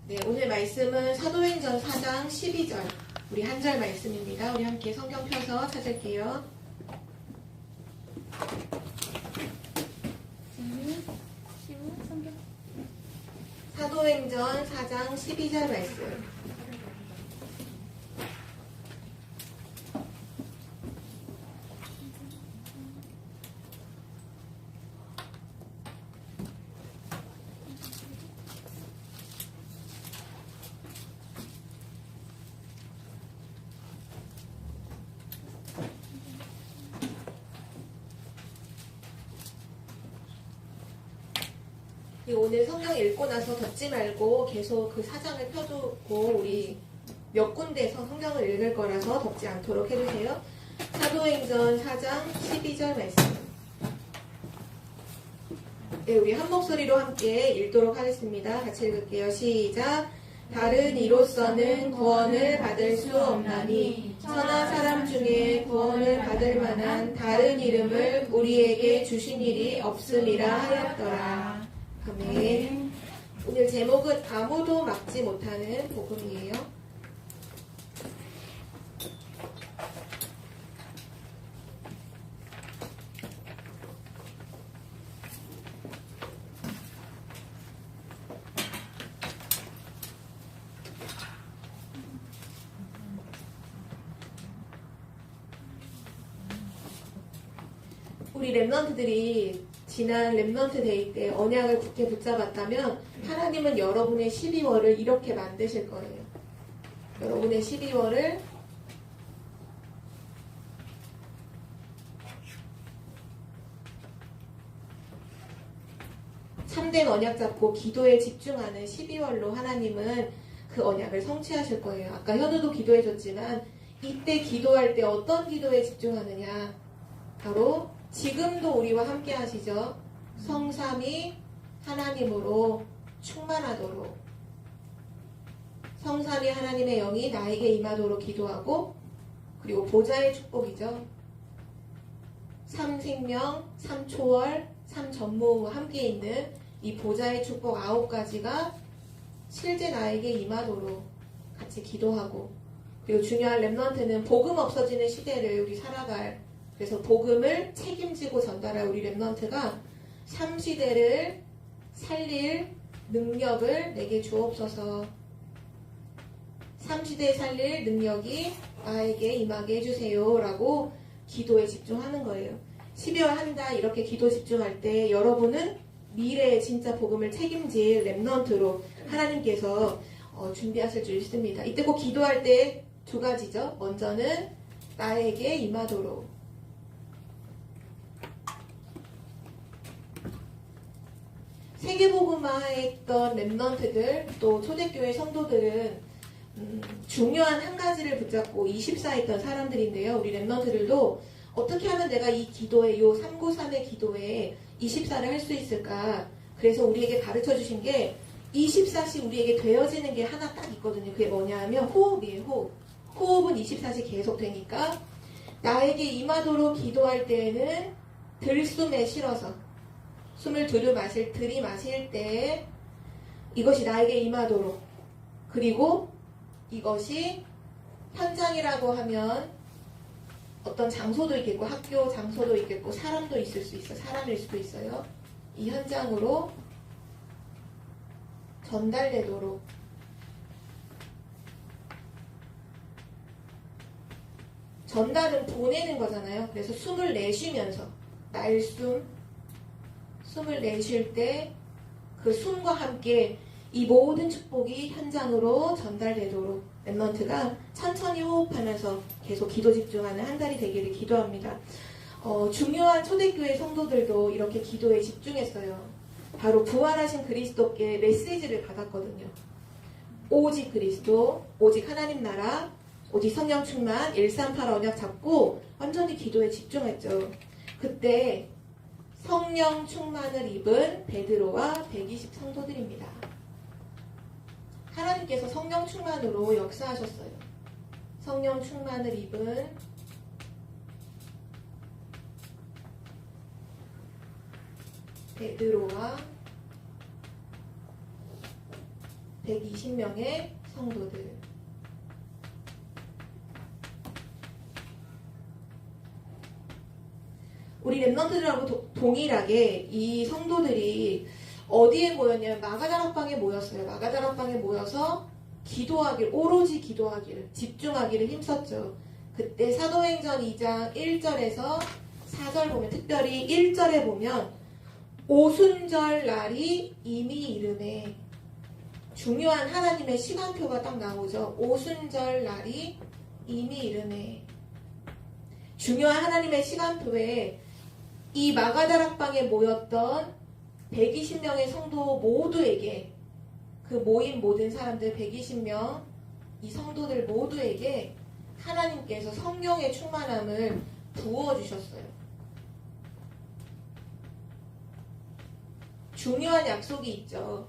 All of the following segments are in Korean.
네, 오늘 말씀은 사도행전 4장 12절, 우리 한 절 말씀입니다. 우리 함께 성경 펴서 찾을게요. 사도행전 4장 12절 말씀. 오늘 성경 읽고 나서 덮지 말고 계속 그 사장을 펴두고 우리 몇 군데에서 성경을 읽을 거라서 덮지 않도록 해주세요. 사도행전 4장 12절 말씀. 네, 우리 한 목소리로 함께 읽도록 하겠습니다. 같이 읽을게요. 시작. 다른 이로서는 구원을 받을 수 없나니 천하 사람 중에 구원을 받을 만한 다른 이름을 우리에게 주신 일이 없음이라 하였더라. 아멘. 오늘 제목은 아무도 막지 못하는 복음이에요. 우리 랩런트들이 지난 랩런트 데이 때 언약을 굳게 붙잡았다면 하나님은 여러분의 12월을 이렇게 만드실 거예요. 여러분의 12월을 참된 언약 잡고 기도에 집중하는 12월로 하나님은 그 언약을 성취하실 거예요. 아까 현우도 기도해줬지만 이때 기도할 때 어떤 기도에 집중하느냐, 바로 지금도 우리와 함께 하시죠. 성삼위 하나님으로 충만하도록, 성삼위 하나님의 영이 나에게 임하도록 기도하고, 그리고 보좌의 축복이죠. 삼생명, 삼초월, 삼전무와 함께 있는 이 보좌의 축복 9가지가 실제 나에게 임하도록 같이 기도하고, 그리고 중요한 랩런트는 복음 없어지는 시대를 우리 살아갈, 그래서 복음을 책임지고 전달할 우리 랩런트가 삶시대를 살릴 능력을 내게 주옵소서. 삶시대에 살릴 능력이 나에게 임하게 해주세요 라고 기도에 집중하는 거예요. 12월 한 달 이렇게 기도 집중할 때 여러분은 미래의 진짜 복음을 책임질 랩런트로 하나님께서 준비하실 줄 믿습니다. 이때 꼭 기도할 때 2가지죠. 먼저는 나에게 임하도록, 세계복음화했던 랩런트들, 또 초대교회 성도들은 중요한 한 가지를 붙잡고 24했던 사람들인데요. 우리 랩런트들도 어떻게 하면 내가 이 기도에, 요 393의 기도에 24를 할 수 있을까? 그래서 우리에게 가르쳐 주신 게 24시 우리에게 되어지는 게 하나 딱 있거든요. 그게 뭐냐 하면 호흡이에요. 호흡. 호흡은 24시 계속 되니까 나에게 임하도록 기도할 때에는 들숨에 실어서 숨을 들이마실 때 이것이 나에게 임하도록, 그리고 이것이 현장이라고 하면 어떤 장소도 있겠고 학교 장소도 있겠고 사람도 있을 수 있어요. 사람일 수도 있어요. 이 현장으로 전달되도록 전달은 보내는 거잖아요. 그래서 숨을 내쉬면서 날숨, 숨을 내쉴 때 그 숨과 함께 이 모든 축복이 현장으로 전달되도록 랩런트가 천천히 호흡하면서 계속 기도 집중하는 한 달이 되기를 기도합니다. 중요한 초대교회 성도들도 이렇게 기도에 집중했어요. 바로 부활하신 그리스도께 메시지를 받았거든요. 오직 그리스도, 오직 하나님 나라, 오직 성령 충만, 138 언약 잡고 완전히 기도에 집중했죠. 그때 성령 충만을 입은 베드로와 120 성도들입니다. 하나님께서 성령 충만으로 역사하셨어요. 성령 충만을 입은 베드로와 120명의 성도들. 우리 렘넌트들하고 동일하게 이 성도들이 어디에 모였냐면 마가다락방에 모였어요. 마가다락방에 모여서 기도하기를, 오로지 기도하기를, 집중하기를 힘썼죠. 그때 사도행전 2장 1절에서 4절 보면, 특별히 1절에 보면 오순절 날이 이미 이르매, 중요한 하나님의 시간표가 딱 나오죠. 오순절 날이 이미 이르매. 중요한 하나님의 시간표에 이 마가다락방에 모였던 120명의 성도 모두에게, 그 모인 모든 사람들 120명, 이 성도들 모두에게 하나님께서 성령의 충만함을 부어주셨어요. 중요한 약속이 있죠.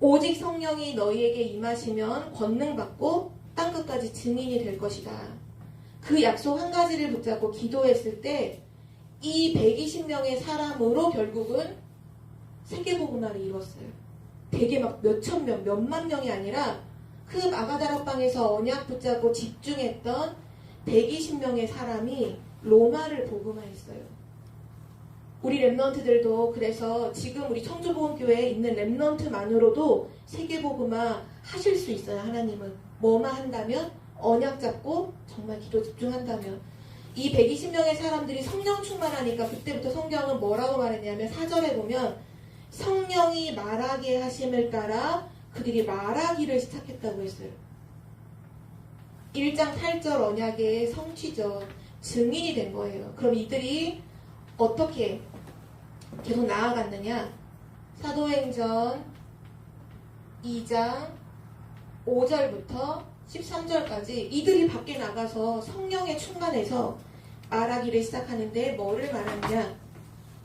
오직 성령이 너희에게 임하시면 권능받고 땅끝까지 증인이 될 것이다. 그 약속 한 가지를 붙잡고 기도했을 때 이 120명의 사람으로 결국은 세계복음화를 이뤘어요. 되게 막 몇천 명, 몇만 명이 아니라 그 마가다락방에서 언약 붙잡고 집중했던 120명의 사람이 로마를 복음화했어요. 우리 렘넌트들도 그래서 지금 우리 청주복음교회에 있는 렘넌트만으로도 세계복음화 하실 수 있어요. 하나님은 뭐만 한다면, 언약 잡고 정말 기도 집중한다면. 이 120명의 사람들이 성령 충만하니까 그때부터 성경은 뭐라고 말했냐면 4절에 보면 성령이 말하게 하심을 따라 그들이 말하기를 시작했다고 했어요. 1장 8절 언약의 성취죠. 증인이 된 거예요. 그럼 이들이 어떻게 계속 나아갔느냐? 사도행전 2장 5절부터 13절까지 이들이 밖에 나가서 성령에 충만해서 말하기를 시작하는데 뭐를 말하느냐?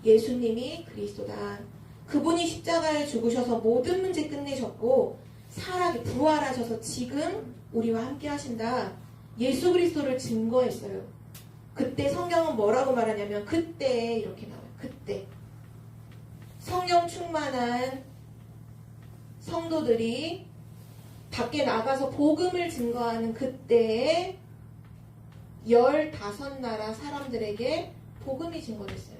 예수님이 그리스도다. 그분이 십자가에 죽으셔서 모든 문제 끝내셨고 살아계 부활하셔서 지금 우리와 함께 하신다. 예수 그리스도를 증거했어요. 그때 성경은 뭐라고 말하냐면 그때 이렇게 나와요. 그때 성령 충만한 성도들이 밖에 나가서 복음을 증거하는 그때에 15나라 사람들에게 복음이 증거됐어요.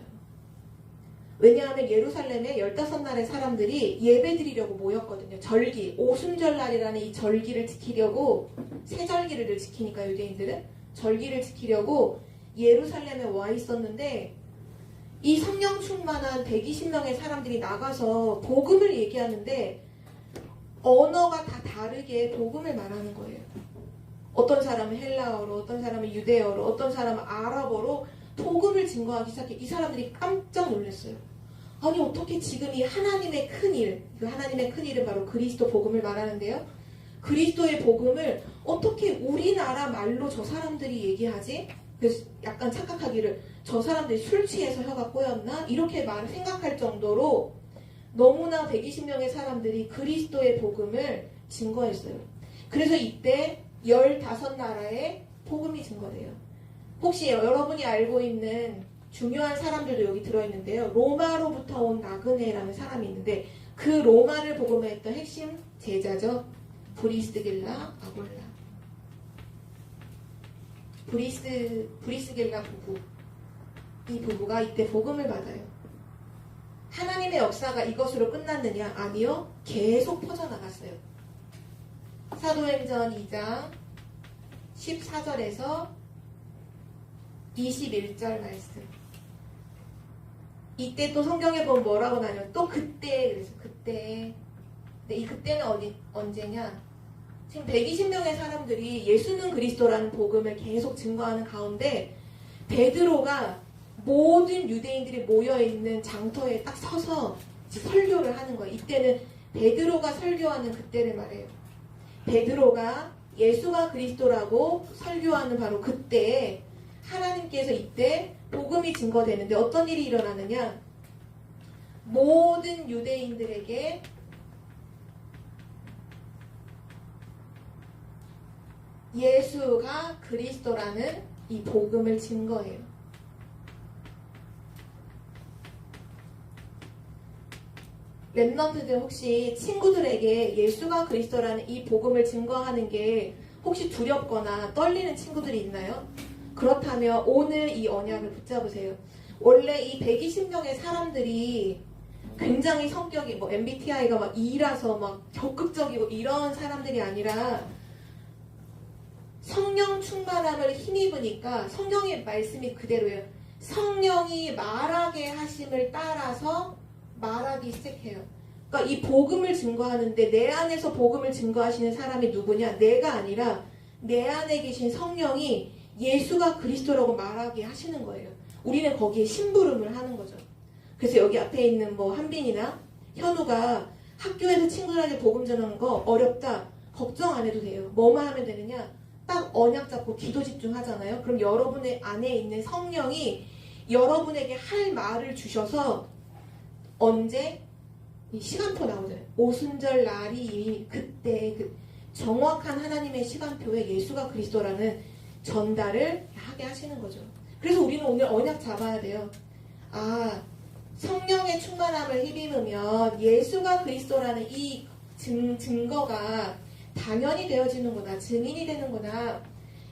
왜냐하면 예루살렘에 15나라의 사람들이 예배 드리려고 모였거든요. 절기, 오순절날이라는 이 절기를 지키려고, 세절기를 지키니까 유대인들은 절기를 지키려고 예루살렘에 와 있었는데 이 성령 충만한 120명의 사람들이 나가서 복음을 얘기하는데 언어가 다 다르게 복음을 말하는 거예요. 어떤 사람은 헬라어로, 어떤 사람은 유대어로, 어떤 사람은 아랍어로 복음을 증거하기 시작해. 이 사람들이 깜짝 놀랐어요. 아니 어떻게 지금 이 하나님의 큰일, 그 하나님의 큰일은 바로 그리스도 복음을 말하는데요. 그리스도의 복음을 어떻게 우리나라 말로 저 사람들이 얘기하지? 그래서 약간 착각하기를 저 사람들이 술 취해서 혀가 꼬였나? 이렇게 생각할 정도로 너무나 120명의 사람들이 그리스도의 복음을 증거했어요. 그래서 이때 15나라의 복음이 증거돼요. 혹시 여러분이 알고 있는 중요한 사람들도 여기 들어있는데요. 로마로부터 온 나그네라는 사람이 있는데 그 로마를 복음했던 핵심 제자죠. 브리스길라, 아골라. 브리스길라 부부. 이 부부가 이때 복음을 받아요. 하나님의 역사가 이것으로 끝났느냐? 아니요. 계속 퍼져나갔어요. 사도행전 2장 14절에서 21절 말씀. 이때 또 성경에 보면 뭐라고 나냐면 또 그때, 그래서 그때. 근데 이 그때는 언제냐? 지금 120명의 사람들이 예수는 그리스도라는 복음을 계속 증거하는 가운데 베드로가 모든 유대인들이 모여있는 장터에 딱 서서 설교를 하는 거예요. 이때는 베드로가 설교하는 그때를 말해요. 베드로가 예수가 그리스도라고 설교하는 바로 그때에 하나님께서 이때 복음이 증거되는데 어떤 일이 일어나느냐? 모든 유대인들에게 예수가 그리스도라는 이 복음을 증거해요. 랩넌트들 혹시 친구들에게 예수가 그리스도라는 이 복음을 증거하는 게 혹시 두렵거나 떨리는 친구들이 있나요? 그렇다면 오늘 이 언약을 붙잡으세요. 원래 이 120명의 사람들이 굉장히 성격이 뭐 MBTI가 막 E라서 막 적극적이고 이런 사람들이 아니라 성령 충만함을 힘입으니까 성령의 말씀이 그대로예요. 성령이 말하게 하심을 따라서 말하기 시작해요. 그러니까 이 복음을 증거하는데 내 안에서 복음을 증거하시는 사람이 누구냐? 내가 아니라 내 안에 계신 성령이 예수가 그리스도라고 말하게 하시는 거예요. 우리는 거기에 심부름을 하는 거죠. 그래서 여기 앞에 있는 뭐 한빈이나 현우가 학교에서 친구들에게 복음 전하는 거 어렵다. 걱정 안 해도 돼요. 뭐만 하면 되느냐? 딱 언약 잡고 기도 집중하잖아요. 그럼 여러분의 안에 있는 성령이 여러분에게 할 말을 주셔서 언제? 이 시간표 나오잖아요. 오순절 날이 이미 그때 그 정확한 하나님의 시간표에 예수가 그리스도라는 전달을 하게 하시는 거죠. 그래서 우리는 오늘 언약 잡아야 돼요. 아, 성령의 충만함을 힘입으면 예수가 그리스도라는 이 증거가 당연히 되어지는구나. 증인이 되는구나.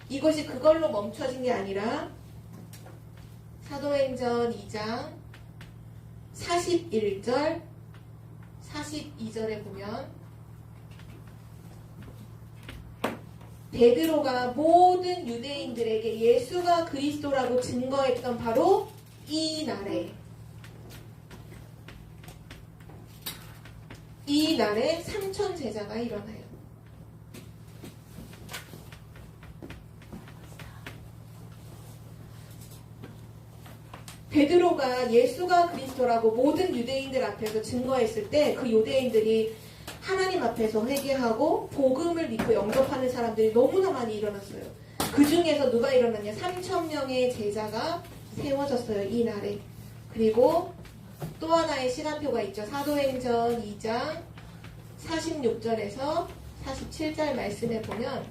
이것이 그걸로 멈춰진 게 아니라 사도행전 2장 41절 42절에 보면 베드로가 모든 유대인들에게 예수가 그리스도라고 증거했던 바로 이 날에 3천 제자가 일어나요. 베드로가 예수가 그리스도라고 모든 유대인들 앞에서 증거했을 때 그 유대인들이 하나님 앞에서 회개하고 복음을 믿고 영접하는 사람들이 너무나 많이 일어났어요. 그 중에서 누가 일어났냐? 3,000명의 제자가 세워졌어요. 이 날에. 그리고 또 하나의 시간표가 있죠. 사도행전 2장 46절에서 47절 말씀에 보면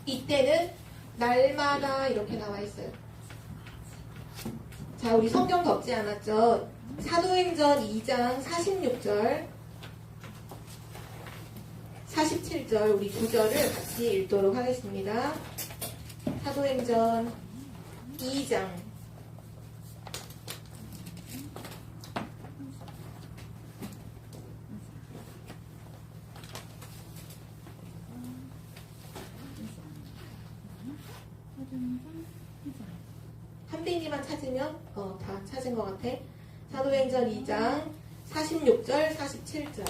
이때는 날마다 이렇게 나와 있어요. 자, 우리 성경 덮지 않았죠? 사도행전 2장 46절 47절 우리 두 절을 같이 읽도록 하겠습니다. 사도행전 2장 한빈이만 찾으면 다 찾은 것 같아. 사도행전 2장 46절 47절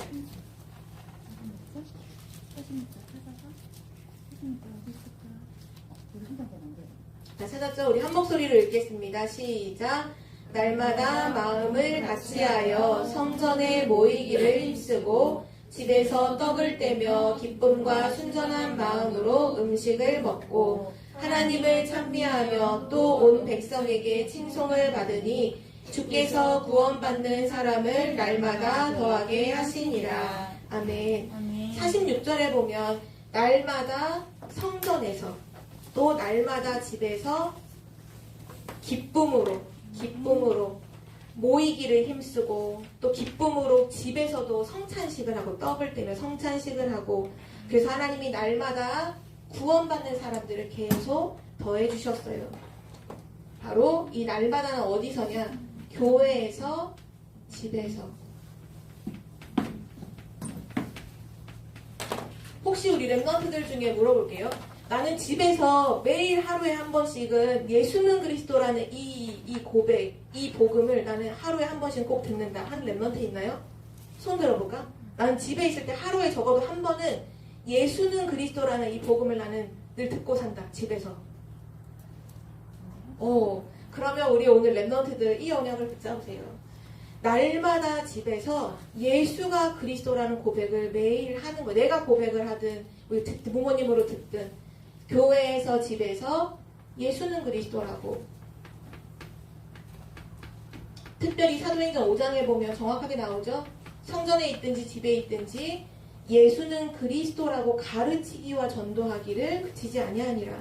자, 찾았죠? 우리 한 목소리로 읽겠습니다. 시작. 날마다 마음을 같이하여 성전에 모이기를 힘쓰고 집에서 떡을 떼며 기쁨과 순전한 마음으로 음식을 먹고 하나님을 찬미하며 또 온 백성에게 칭송을 받으니 주께서 구원받는 사람을 날마다 더하게 하시니라. 아멘. 46절에 보면 날마다 성전에서 또 날마다 집에서 기쁨으로 모이기를 힘쓰고 또 기쁨으로 집에서도 성찬식을 하고 떡을 떼며 성찬식을 하고 그래서 하나님이 날마다 구원받는 사람들을 계속 더해주셨어요. 바로 이 날마다는 어디서냐? 교회에서 집에서. 혹시 우리 랩런트들 중에 물어볼게요. 나는 집에서 매일 하루에 한 번씩은 예수는 그리스도라는 이 고백, 이 복음을 나는 하루에 한 번씩 꼭 듣는다. 하는 랩런트 있나요? 손 들어볼까? 나는 집에 있을 때 하루에 적어도 한 번은 예수는 그리스도라는 이 복음을 나는 늘 듣고 산다. 집에서. 그러면 우리 오늘 랩런트들 이 언약을 붙잡으세요. 날마다 집에서 예수가 그리스도라는 고백을 매일 하는 거예요. 내가 고백을 하든 우리 부모님으로 듣든 교회에서 집에서 예수는 그리스도라고. 특별히 사도행전 5장에 보면 정확하게 나오죠. 성전에 있든지 집에 있든지 예수는 그리스도라고 가르치기와 전도하기를 그치지 아니하니라.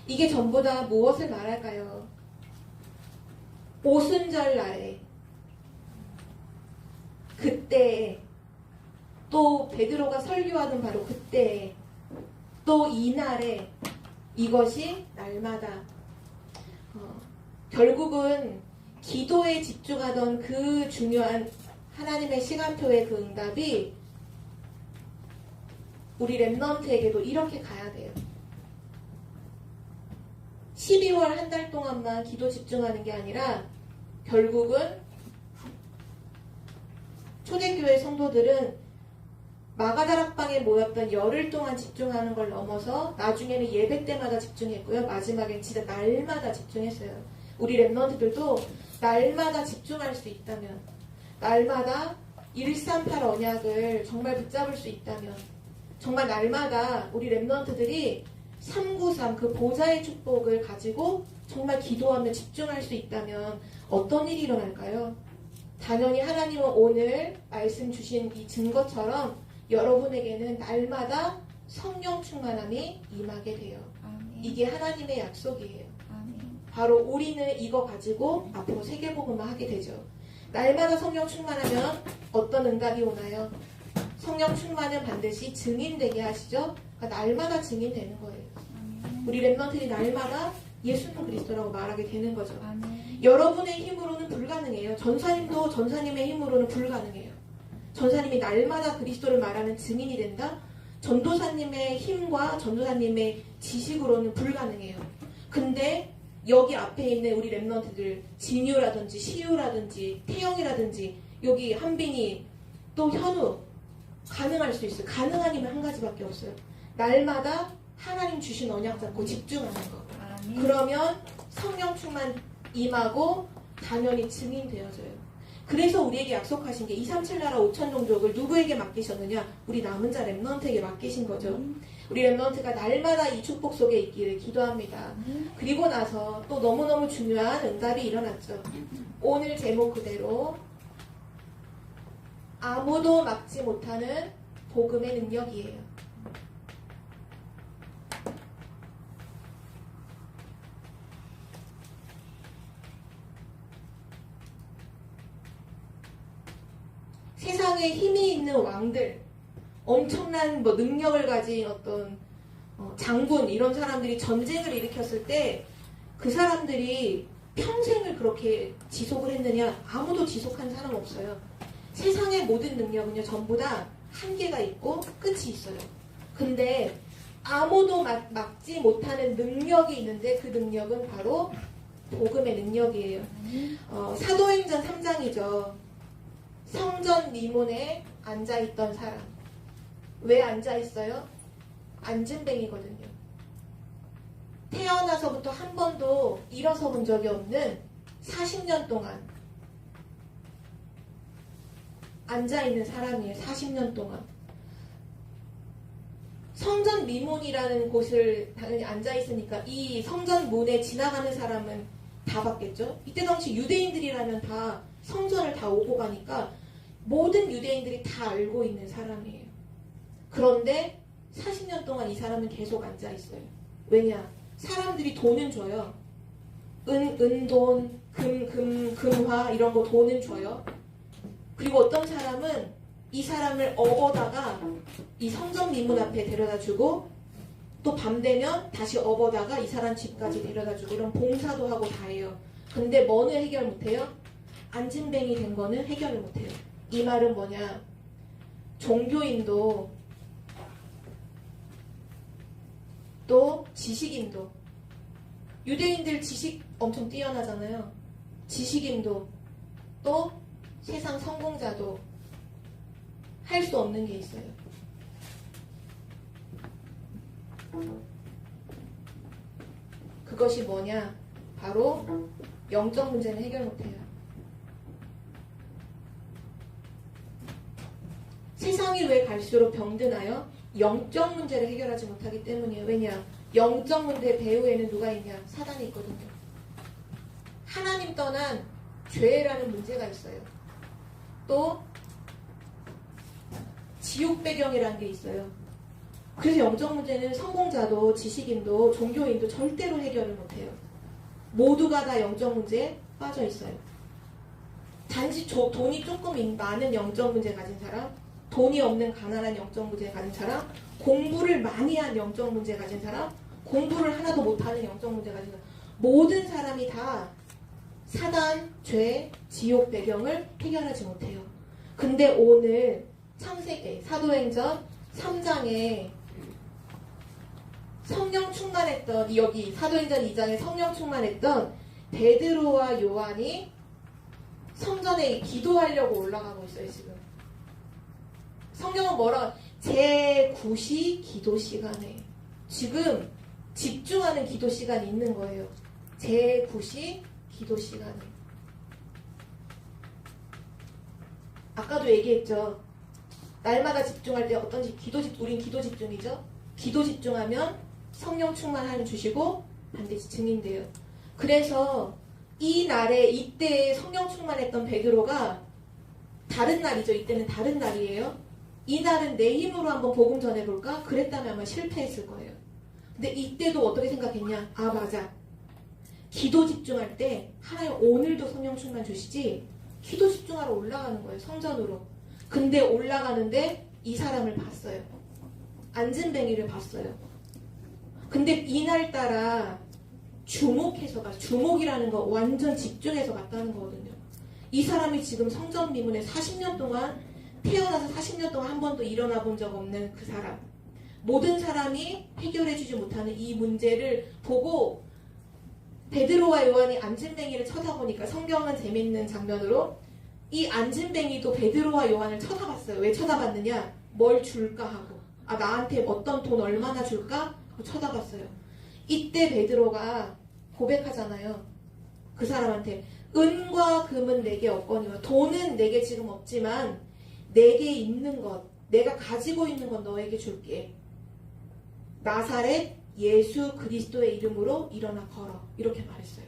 이게 전부 다 무엇을 말할까요? 오순절 날에 그때에, 또 베드로가 설교하는 바로 그때에, 또 이날에, 이것이 날마다. 결국은 기도에 집중하던 그 중요한 하나님의 시간표의 그 응답이 우리 렘넌트에게도 이렇게 가야 돼요. 12월 한 달 동안만 기도 집중하는 게 아니라 결국은 초대교회 성도들은 마가다락방에 모였던 열흘 동안 집중하는 걸 넘어서 나중에는 예배 때마다 집중했고요. 마지막엔 진짜 날마다 집중했어요. 우리 렘넌트들도 날마다 집중할 수 있다면, 날마다 138 언약을 정말 붙잡을 수 있다면, 정말 날마다 우리 렘넌트들이 393 그 보좌의 축복을 가지고 정말 기도하며 집중할 수 있다면 어떤 일이 일어날까요? 당연히 하나님은 오늘 말씀 주신 이 증거처럼 여러분에게는 날마다 성령 충만함이 임하게 돼요. 아멘. 이게 하나님의 약속이에요. 아멘. 바로 우리는 이거 가지고 앞으로 세계복음을 하게 되죠. 날마다 성령 충만하면 어떤 응답이 오나요? 성령 충만은 반드시 증인되게 하시죠. 그러니까 날마다 증인되는 거예요. 아멘. 우리 렘넌트들이 날마다 예수는 그리스도라고 말하게 되는 거죠. 아멘. 여러분의 힘으로는 불가능해요. 전사님도 전사님의 힘으로는 불가능해요. 전사님이 날마다 그리스도를 말하는 증인이 된다? 전도사님의 힘과 전도사님의 지식으로는 불가능해요. 근데 여기 앞에 있는 우리 렘넌트들, 진유라든지 시유라든지 태영이라든지 여기 한빈이 또 현우 가능할 수 있어요. 가능한 힘은 한 가지밖에 없어요. 날마다 하나님 주신 언약 잡고 집중하는 거. 아멘. 그러면 성령 충만 임하고 당연히 증인되어져요. 그래서 우리에게 약속하신 게 237 나라 5천 종족을 누구에게 맡기셨느냐? 우리 남은 자 렘넌트에게 맡기신 거죠. 우리 렘넌트가 날마다 이 축복 속에 있기를 기도합니다. 그리고 나서 또 너무너무 중요한 응답이 일어났죠. 오늘 제목 그대로 아무도 막지 못하는 복음의 능력이에요. 세상에 힘이 있는 왕들, 엄청난 능력을 가진 어떤 장군 이런 사람들이 전쟁을 일으켰을 때 그 사람들이 평생을 그렇게 지속을 했느냐? 아무도 지속한 사람 없어요. 세상의 모든 능력은요 전부 다 한계가 있고 끝이 있어요. 근데 아무도 막지 못하는 능력이 있는데 그 능력은 바로 복음의 능력이에요. 사도행전 3장이죠. 성전 미문에 앉아있던 사람. 왜 앉아있어요? 앉은뱅이거든요. 태어나서부터 한 번도 일어서 본 적이 없는 40년 동안 앉아있는 사람이에요. 40년 동안. 성전 미문이라는 곳을 당연히 앉아있으니까 이 성전 문에 지나가는 사람은 다 봤겠죠? 이때 당시 유대인들이라면 다 성전을 다 오고 가니까 모든 유대인들이 다 알고 있는 사람이에요. 그런데 40년 동안 이 사람은 계속 앉아있어요. 왜냐? 사람들이 돈은 줘요. 은돈, 금화 이런 거 돈은 줘요. 그리고 어떤 사람은 이 사람을 업어다가 이 성전 미문 앞에 데려다주고 또 밤 되면 다시 업어다가 이 사람 집까지 데려다주고 이런 봉사도 하고 다 해요. 근데 뭐는 해결 못해요? 앉은뱅이 된 거는 해결을 못해요. 이 말은 뭐냐? 종교인도 또 지식인도 유대인들 지식 엄청 뛰어나잖아요. 지식인도 또 세상 성공자도 할 수 없는 게 있어요. 그것이 뭐냐? 바로 영적 문제는 해결 못해요. 세상이 왜 갈수록 병드나요? 영적 문제를 해결하지 못하기 때문이에요. 왜냐? 영적 문제 배후에는 누가 있냐? 사단이 있거든요. 하나님 떠난 죄라는 문제가 있어요. 또 지옥 배경이라는 게 있어요. 그래서 영적 문제는 성공자도 지식인도 종교인도 절대로 해결을 못해요. 모두가 다 영적 문제에 빠져 있어요. 단지 돈이 조금 많은 영적 문제 가진 사람, 돈이 없는 가난한 영적 문제 가진 사람, 공부를 많이 한 영적 문제 가진 사람, 공부를 하나도 못하는 영적 문제 가진 사람, 모든 사람이 다 사단, 죄, 지옥 배경을 해결하지 못해요. 근데 오늘 창세기, 사도행전 3장에 성령 충만했던, 여기 사도행전 2장에 성령 충만했던 베드로와 요한이 성전에 기도하려고 올라가고 있어요, 지금. 성경은 뭐라, 제9시 기도 시간에 지금 집중하는 기도 시간이 있는 거예요. 제9시 기도 시간에. 아까도 얘기했죠. 날마다 집중할 때 어떤지 우린 기도 집중이죠. 기도 집중하면 성령 충만 하나님 주시고 반드시 증인돼요. 그래서 이 날에 이때 성령 충만했던 베드로가 다른 날이죠. 이때는 다른 날이에요. 이 날은 내 힘으로 한번 복음 전해볼까? 그랬다면 아마 실패했을 거예요. 근데 이때도 어떻게 생각했냐? 아 맞아. 기도 집중할 때 하나님 오늘도 성령 충만 주시지? 기도 집중하러 올라가는 거예요. 성전으로. 근데 올라가는데 이 사람을 봤어요. 안진뱅이를 봤어요. 근데 이날따라 주목해서 가, 주목이라는 거 완전 집중해서 갔다는 거거든요. 이 사람이 지금 성전 미문에 40년 동안, 태어나서 40년 동안 한 번도 일어나 본 적 없는 그 사람. 모든 사람이 해결해주지 못하는 이 문제를 보고 베드로와 요한이 안진뱅이를 쳐다보니까, 성경은 재밌는 장면으로 이 안진뱅이도 베드로와 요한을 쳐다봤어요. 왜 쳐다봤느냐? 뭘 줄까 하고. 아, 나한테 어떤 돈 얼마나 줄까? 하고 쳐다봤어요. 이때 베드로가 고백하잖아요. 그 사람한테 은과 금은 내게 없거니와, 돈은 내게 지금 없지만 내게 있는 것, 내가 가지고 있는 건 너에게 줄게. 나사렛 예수 그리스도의 이름으로 일어나 걸어. 이렇게 말했어요.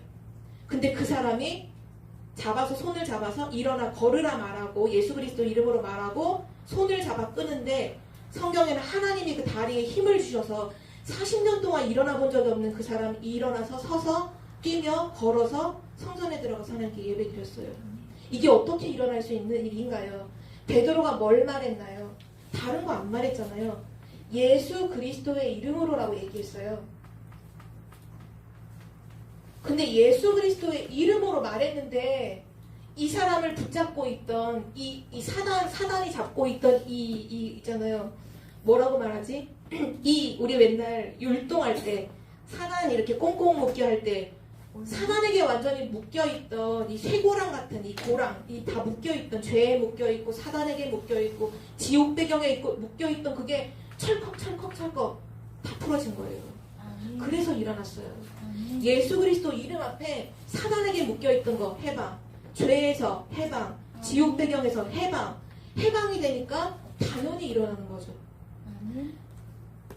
근데 그 사람이 손을 잡아서 일어나 걸으라 말하고, 예수 그리스도 이름으로 말하고 손을 잡아 끄는데, 성경에는 하나님이 그 다리에 힘을 주셔서 40년 동안 일어나 본 적이 없는 그 사람이 일어나서 서서 뛰며 걸어서 성전에 들어가서 하나님께 예배 드렸어요. 이게 어떻게 일어날 수 있는 일인가요? 베드로가 뭘 말했나요? 다른 거 안 말했잖아요. 예수 그리스도의 이름으로라고 얘기했어요. 근데 예수 그리스도의 이름으로 말했는데 이 사람을 붙잡고 있던 이 사단이 잡고 있던 있잖아요. 뭐라고 말하지? 우리 맨날 율동할 때 사단이 이렇게 꽁꽁 묶여 할 때 사단에게 완전히 묶여있던 이 쇠고랑 같은 이 고랑, 이 다 묶여있던, 죄에 묶여있고 사단에게 묶여있고 지옥 배경에 묶여있던 그게 철컥 다 풀어진 거예요. 그래서 일어났어요. 예수 그리스도 이름 앞에 사단에게 묶여있던 거 해방, 죄에서 해방, 지옥 배경에서 해방이 되니까 당연히 일어나는 거죠.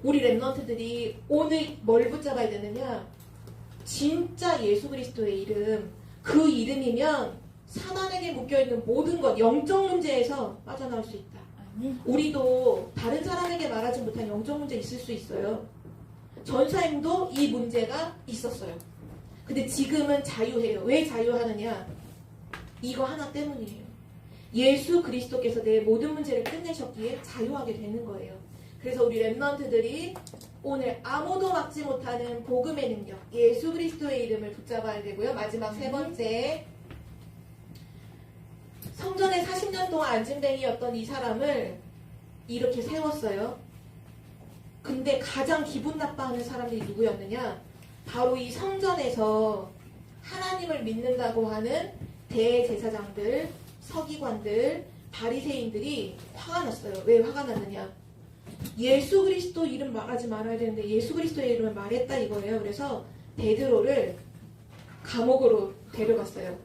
우리 랩런트들이 오늘 뭘 붙잡아야 되느냐? 진짜 예수 그리스도의 이름, 그 이름이면 사단에게 묶여있는 모든 것, 영적 문제에서 빠져나올 수 있다. 우리도 다른 사람에게 말하지 못한 영적 문제 있을 수 있어요. 전사님도 이 문제가 있었어요. 근데 지금은 자유해요. 왜 자유하느냐? 이거 하나 때문이에요. 예수 그리스도께서 내 모든 문제를 끝내셨기에 자유하게 되는 거예요. 그래서 우리 랩런트들이 오늘 아무도 막지 못하는 복음의 능력, 예수 그리스도의 이름을 붙잡아야 되고요. 마지막 세 번째, 성전에 40년 동안 안진뱅이였던 이 사람을 이렇게 세웠어요. 근데 가장 기분 나빠하는 사람들이 누구였느냐? 바로 이 성전에서 하나님을 믿는다고 하는 대제사장들, 서기관들, 바리새인들이 화가 났어요. 왜 화가 났느냐? 예수 그리스도 이름 말하지 말아야 되는데 예수 그리스도의 이름을 말했다 이거예요. 그래서 베드로를 감옥으로 데려갔어요.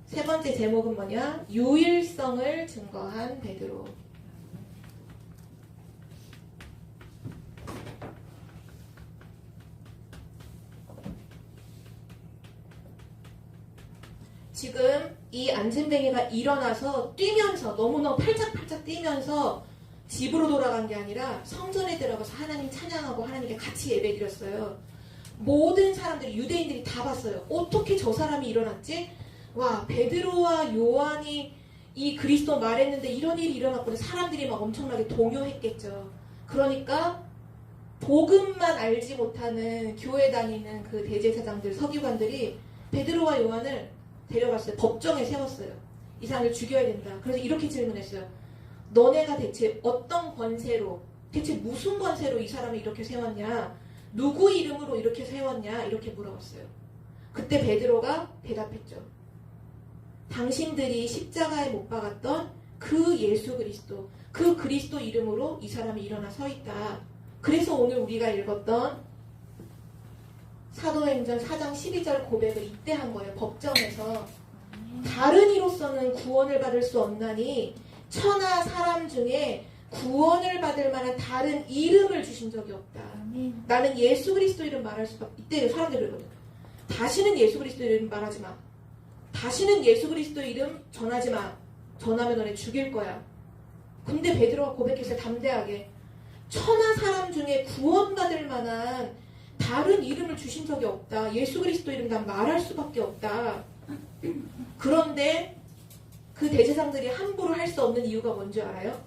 세 번째 제목은 뭐냐? 유일성을 증거한 베드로. 지금 이 안진뱅이가 일어나서 뛰면서, 너무너무 팔짝팔짝 뛰면서 집으로 돌아간 게 아니라 성전에 들어가서 하나님 찬양하고 하나님께 같이 예배드렸어요. 모든 사람들이, 유대인들이 다 봤어요. 어떻게 저 사람이 일어났지? 와, 베드로와 요한이 이 그리스도 말했는데 이런 일이 일어났구나. 사람들이 막 엄청나게 동요했겠죠. 그러니까 복음만 알지 못하는 교회 다니는 그 대제사장들, 서기관들이 베드로와 요한을 데려갔어요. 법정에 세웠어요. 이 사람을 죽여야 된다. 그래서 이렇게 질문했어요. 너네가 대체 어떤 권세로, 대체 무슨 권세로 이 사람을 이렇게 세웠냐? 누구 이름으로 이렇게 세웠냐? 이렇게 물어봤어요. 그때 베드로가 대답했죠. 당신들이 십자가에 못 박았던 그 예수 그리스도, 그 그리스도 이름으로 이 사람이 일어나 서 있다. 그래서 오늘 우리가 읽었던 사도행전 4장 12절 고백을 이때 한 거예요. 법정에서. 다른 이로서는 구원을 받을 수 없나니 천하 사람 중에 구원을 받을 만한 다른 이름을 주신 적이 없다. 나는 예수 그리스도 이름 말할 수밖에. 이때 사람들이 그러거든. 다시는 예수 그리스도 이름 말하지 마. 다시는 예수 그리스도 이름 전하지 마. 전하면 너네 죽일 거야. 근데 베드로가 고백했어요. 담대하게. 천하 사람 중에 구원받을 만한 다른 이름을 주신 적이 없다. 예수 그리스도 이름 난 말할 수밖에 없다. 그런데 그 대제사장들이 함부로 할 수 없는 이유가 뭔지 알아요?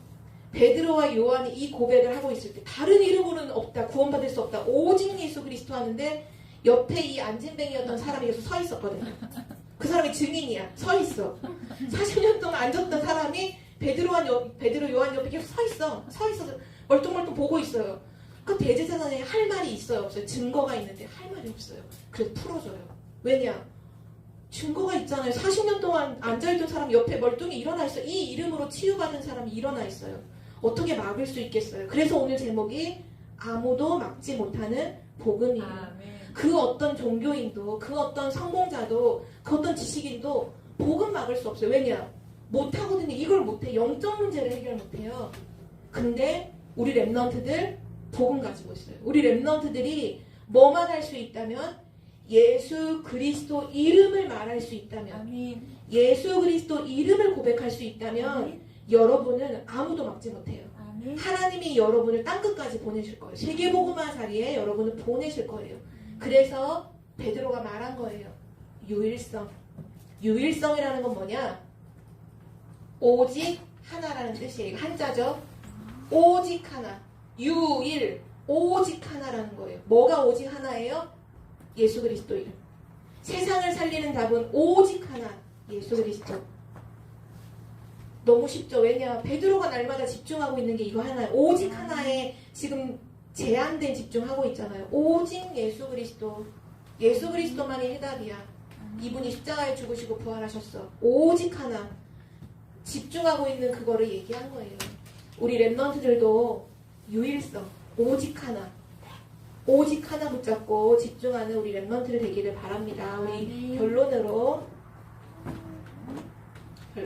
베드로와 요한이 이 고백을 하고 있을 때 다른 이름으로는 없다. 구원받을 수 없다. 오직 예수 그리스도 하는데 옆에 이 안진뱅이였던 사람이 계속 서 있었거든요. 그 사람이 증인이야. 서 있어. 40년 동안 앉았던 사람이 베드로 요한 옆에 계속 서 있어. 서 있어서 멀뚱멀뚱 보고 있어요. 그 대제사장이 할 말이 있어요? 없어요? 증거가 있는데 할 말이 없어요. 그래서 풀어줘요. 왜냐? 증거가 있잖아요. 40년 동안 앉아있던 사람 옆에 멀뚱히 일어나 있어요. 이 이름으로 치유받은 사람이 일어나 있어요. 어떻게 막을 수 있겠어요? 그래서 오늘 제목이 아무도 막지 못하는 복음이에요. 그 어떤 종교인도, 그 어떤 성공자도, 그 어떤 지식인도 복음 막을 수 없어요. 왜냐? 못하거든요. 이걸 못해. 영적 문제를 해결 못해요. 근데 우리 랩런트들 복음 가지고 있어요. 우리 랩런트들이 뭐만 할 수 있다면 예수 그리스도 이름을 말할 수 있다면 아멘. 예수 그리스도 이름을 고백할 수 있다면 아멘. 여러분은 아무도 막지 못해요. 아멘. 하나님이 여러분을 땅끝까지 보내실 거예요. 세계복음화 자리에 여러분을 보내실 거예요. 그래서 베드로가 말한 거예요. 유일성. 유일성이라는 건 뭐냐? 오직 하나라는 뜻이에요. 한자죠. 오직 하나. 유일. 오직 하나라는 거예요. 뭐가 오직 하나예요? 예수 그리스도 이름. 세상을 살리는 답은 오직 하나. 예수 그리스도. 너무 쉽죠. 왜냐? 베드로가 날마다 집중하고 있는 게 이거 하나예요. 오직 하나에 지금 제한된 집중하고 있잖아요. 오직 예수 그리스도. 예수 그리스도만이 해답이야. 이분이 십자가에 죽으시고 부활하셨어. 오직 하나. 집중하고 있는 그거를 얘기한 거예요. 우리 랩런트들도 유일성, 오직 하나. 오직 하나 붙잡고 집중하는 우리 랩런트를 되기를 바랍니다. 우리 결론으로,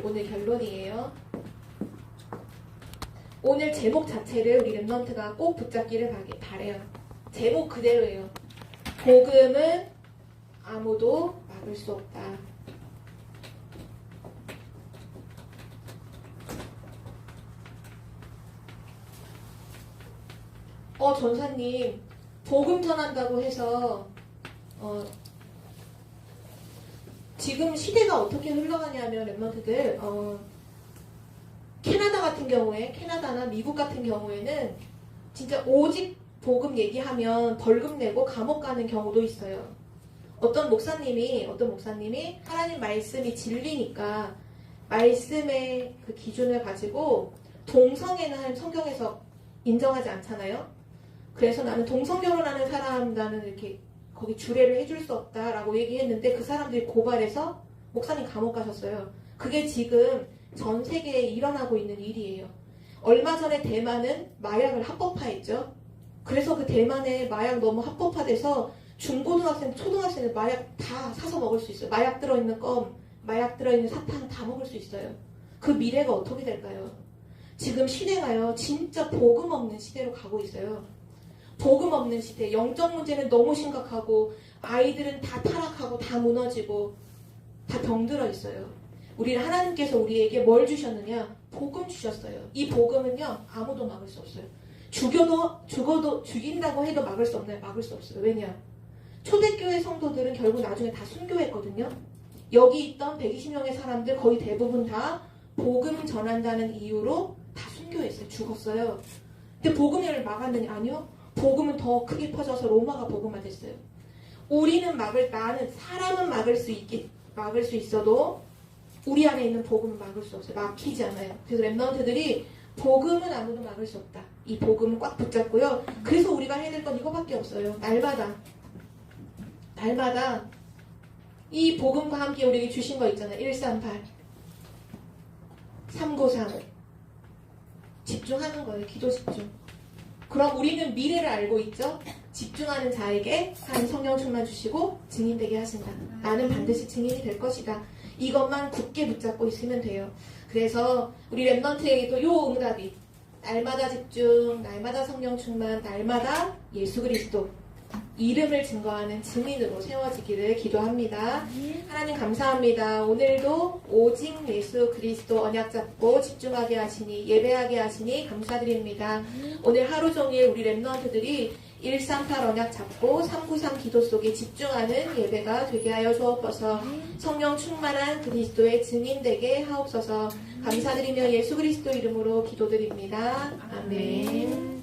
오늘 결론이에요. 오늘 제목 자체를 우리 랩런트가 꼭 붙잡기를 바래요. 제목 그대로예요. 복음은 아무도 막을 수 없다. 전사님, 복음 전한다고 해서 지금 시대가 어떻게 흘러가냐면 랩런트들 캐나다 같은 경우에, 캐나다나 미국 같은 경우에는 진짜 오직 복음 얘기하면 벌금 내고 감옥 가는 경우도 있어요. 어떤 목사님이 하나님 말씀이 진리니까 말씀의 그 기준을 가지고 동성애는 성경에서 인정하지 않잖아요. 그래서 나는 동성결혼하는 사람, 나는 이렇게 거기 주례를 해줄 수 없다라고 얘기했는데 그 사람들이 고발해서 목사님 감옥 가셨어요. 그게 지금 전 세계에 일어나고 있는 일이에요. 얼마 전에 대만은 마약을 합법화했죠. 그래서 그 대만에 마약 너무 합법화돼서 중고등학생, 초등학생은 마약 다 사서 먹을 수 있어요. 마약 들어있는 껌, 마약 들어있는 사탕 다 먹을 수 있어요. 그 미래가 어떻게 될까요? 지금 시대가요, 진짜 복음 없는 시대로 가고 있어요. 복음 없는 시대, 영적 문제는 너무 심각하고 아이들은 다 타락하고 다 무너지고 다 병들어 있어요. 우리 하나님께서 우리에게 뭘 주셨느냐? 복음 주셨어요. 이 복음은요, 아무도 막을 수 없어요. 죽어도 죽인다고 해도 막을 수 없나요? 막을 수 없어요. 왜냐? 초대교회 성도들은 결국 나중에 다 순교했거든요. 여기 있던 120명의 사람들 거의 대부분 다 복음 전한다는 이유로 다 순교했어요. 죽었어요. 근데 복음을 막았느냐? 아니요. 복음은 더 크게 퍼져서 로마가 복음화 됐어요. 우리는 나는 사람은 막을 수 있어도 우리 안에 있는 복음은 막을 수 없어요. 막히지 않아요. 그래서 렘넌트들이 복음은 아무도 막을 수 없다. 이 복음은 꽉 붙잡고요. 그래서 우리가 해야 될 건 이거밖에 없어요. 날마다 이 복음과 함께 우리에게 주신 거 있잖아요. 138, 393 집중하는 거예요. 기도 집중. 그럼 우리는 미래를 알고 있죠. 집중하는 자에게 한 성령 충만 주시고 증인되게 하신다. 나는 반드시 증인이 될 것이다. 이것만 굳게 붙잡고 있으면 돼요. 그래서 우리 렘넌트에게도 요 응답이 날마다 집중, 날마다 성령 충만, 날마다 예수 그리스도 이름을 증거하는 증인으로 세워지기를 기도합니다. 하나님 감사합니다. 오늘도 오직 예수 그리스도 언약 잡고 집중하게 하시니 예배하게 하시니 감사드립니다. 오늘 하루 종일 우리 렘넌트들이 138 언약 잡고 393 기도 속에 집중하는 예배가 되게 하여 주옵소서. 성령 충만한 그리스도의 증인되게 하옵소서. 감사드리며 예수 그리스도 이름으로 기도드립니다. 아멘.